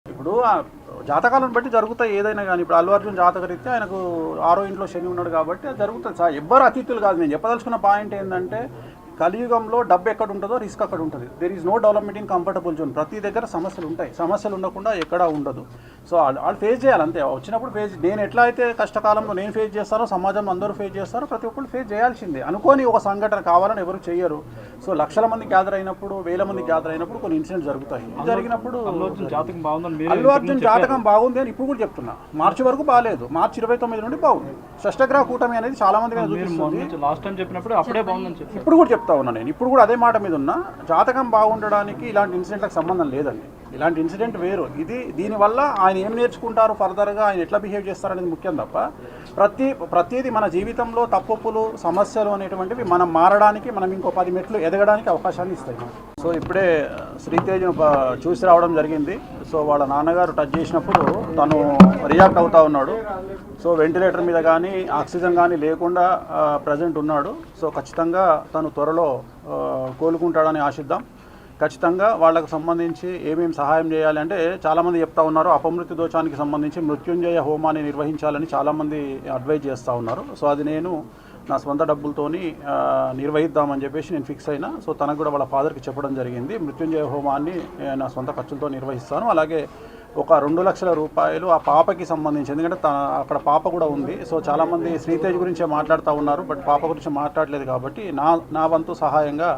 ఇప్పుడు జాతకాలను బట్టి జరుగుతాయి ఏదైనా కానీ. ఇప్పుడు అల్లు అర్జున్ జాతకరీత్యా ఆయనకు 6వ ఇంట్లో శని ఉన్నాడు కాబట్టి అది జరుగుతుంది సార్. ఎవ్వరు అతిథులు కాదు. నేను చెప్పదలుచుకున్న పాయింట్ ఏంటంటే కలియుగంలో డబ్బు ఎక్కడ ఉంటుందో రిస్క్ అక్కడ ఉంటుంది. There is no development in comfortable zone. ప్రతి దగ్గర సమస్యలు ఉంటాయి. సమస్యలు ఉండకుండా ఎక్కడా ఉండదు. సో వాళ్ళు ఫేస్ చేయాలి అంతే. వచ్చినప్పుడు ఫేస్, నేను ఎట్లా అయితే కష్టకాలంలో నేను ఫేస్ చేస్తానో సమాజంలో అందరూ ఫేస్ చేస్తారో ప్రతి ఒక్కరు ఫేస్ చేయాల్సిందే. అనుకోని ఒక సంఘటన కావాలని ఎవరు చేయరు. సో లక్షల మంది గ్యాదర్ అయినప్పుడు, వేల మంది గ్యాదర్ అయినప్పుడు కొన్ని ఇన్సిడెంట్స్ జరుగుతాయి. జరిగినప్పుడు అల్లు అర్జున్ జాతకం బాగుంది అని ఇప్పుడు కూడా చెప్తున్నా. మార్చి వరకు బాగాలేదు, మార్చి 29 నుండి బాగుంది. షష్టగ్రహ కూటమి అనేది చాలా మంది ఇప్పుడు కూడా చెప్తా ఉన్నా. నేను ఇప్పుడు కూడా అదే మాట మీద ఉన్నా. జాతకం బాగుండడానికి ఇలాంటి ఇన్సిడెంట్లకు సంబంధం లేదండి. ఇలాంటి ఇన్సిడెంట్ వేరు. దీనివల్ల ఆయన ఏం నేర్చుకుంటారు, ఫర్దర్గా ఆయన ఎట్లా బిహేవ్ చేస్తారనేది ముఖ్యం తప్ప ప్రతిదీ మన జీవితంలో తప్పులు సమస్యలు అనేటువంటివి మనం మారడానికి, మనం ఇంకో 10 మెట్లు ఎదగడానికి అవకాశాన్ని ఇస్తాయి. సో ఇప్పుడే శ్రీతేజ్ను చూసి రావడం జరిగింది. సో వాళ్ళ నాన్నగారు టచ్ చేసినప్పుడు తను రియాక్ట్ అవుతూ ఉన్నాడు. సో వెంటిలేటర్ మీద కానీ ఆక్సిజన్ కానీ లేకుండా ప్రజెంట్ ఉన్నాడు. సో ఖచ్చితంగా తను త్వరలో కోలుకుంటాడని ఆశిద్దాం. ఖచ్చితంగా వాళ్ళకు సంబంధించి ఏమేమి సహాయం చేయాలి అంటే చాలామంది చెప్తా ఉన్నారు. అపమృత్యు దోషానికి సంబంధించి మృత్యుంజయ హోమాన్ని నిర్వహించాలని చాలామంది అడ్వైజ్ చేస్తూ ఉన్నారు. సో అది నేను నా సొంత డబ్బులతోని నిర్వహిద్దామని చెప్పేసి నేను ఫిక్స్ అయినా. సో తనకు కూడా వాళ్ళ ఫాదర్కి చెప్పడం జరిగింది. మృత్యుంజయ హోమాన్ని నా సొంత ఖర్చులతో నిర్వహిస్తాను. అలాగే ఒక 2 లక్షల రూపాయలు ఆ పాపకి సంబంధించి, ఎందుకంటే అక్కడ పాప కూడా ఉంది. సో చాలామంది శ్రీతేజ్ గురించే మాట్లాడుతూ ఉన్నారు, బట్ పాప గురించి మాట్లాడలేదు. కాబట్టి నా వంతు సహాయంగా,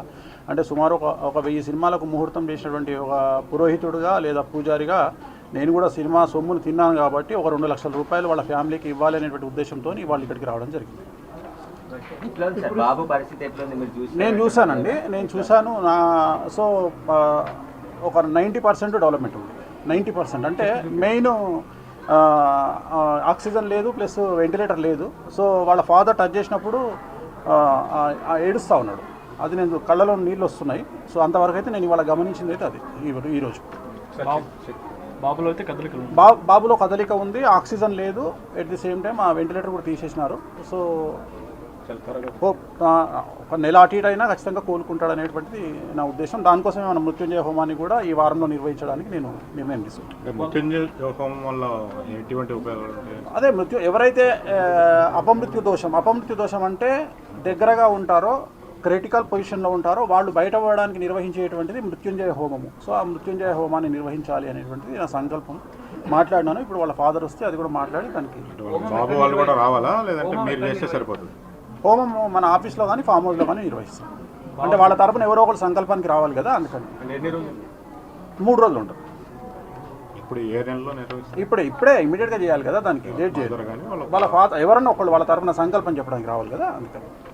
అంటే సుమారు ఒక 1000 సినిమాలకు ముహూర్తం చేసినటువంటి ఒక పురోహితుడుగా లేదా పూజారిగా నేను కూడా సినిమా సొమ్మును తిన్నాను. కాబట్టి ఒక 2 లక్షల రూపాయలు వాళ్ళ ఫ్యామిలీకి ఇవ్వాలి అనేటువంటి ఉద్దేశంతో వాళ్ళు ఇక్కడికి రావడం జరిగింది. నేను చూశానండి, నేను చూశాను. సో ఒక 90% డెవలప్మెంట్ ఉంది. 90% అంటే మెయిన్ ఆక్సిజన్ లేదు, ప్లస్ వెంటిలేటర్ లేదు. సో వాళ్ళ ఫాదర్ టచ్ చేసినప్పుడు ఏడుస్తూ ఉన్నాడు. అది నేను కళ్ళలో నీళ్ళు వస్తున్నాయి. సో అంతవరకు అయితే నేను ఇవాళ గమనించింది అయితే అది ఈరోజు. బాబులో కదలిక ఉంది, ఆక్సిజన్ లేదు. ఎట్ ది సేమ్ టైం ఆ వెంటిలేటర్ కూడా తీసేసినారు. సో ఒక నెల అటు ఇటు అయినా ఖచ్చితంగా కోలుకుంటాడు అనేటువంటిది నా ఉద్దేశం. దానికోసమే మన మృత్యుంజయ హోమాన్ని కూడా ఈ వారంలో నిర్వహించడానికి నేను నిర్ణయం తీసుకుంటాను. అదే ఎవరైతే అపమృత్యు దోషం అంటే దగ్గరగా ఉంటారో, క్రిటికల్ పొజిషన్లో ఉంటారో వాళ్ళు బయటపడడానికి నిర్వహించేటువంటిది మృత్యుంజయ హోమము. సో ఆ మృత్యుంజయ హోమాన్ని నిర్వహించాలి అనేటువంటిది నా సంకల్పం. మాట్లాడినాను. ఇప్పుడు వాళ్ళ ఫాదర్ వస్తే అది కూడా మాట్లాడి దానికి బాబు వాళ్ళు కూడా రావాలా, లేదంటే మీరు చేస్తే సరిపోతుంది? హోమం మన ఆఫీస్లో కానీ ఫామ్ హౌస్లో కానీ నిర్వహిస్తాం. అంటే వాళ్ళ తరపున ఎవరో ఒకరు సంకల్పానికి రావాలి కదా, అందుకని 3 రోజులు ఉంటుంది. ఇప్పుడు ఏ నెలలో నిర్వహిస్తారు? ఇప్పుడే ఇమీడియట్గా చేయాలి కదా, దానికి డేట్ చేయాలి. వాళ్ళ ఫాదర్ ఎవరన్నా ఒకళ్ళు వాళ్ళ తరపున సంకల్పం చెప్పడానికి రావాలి కదా, అందుకని.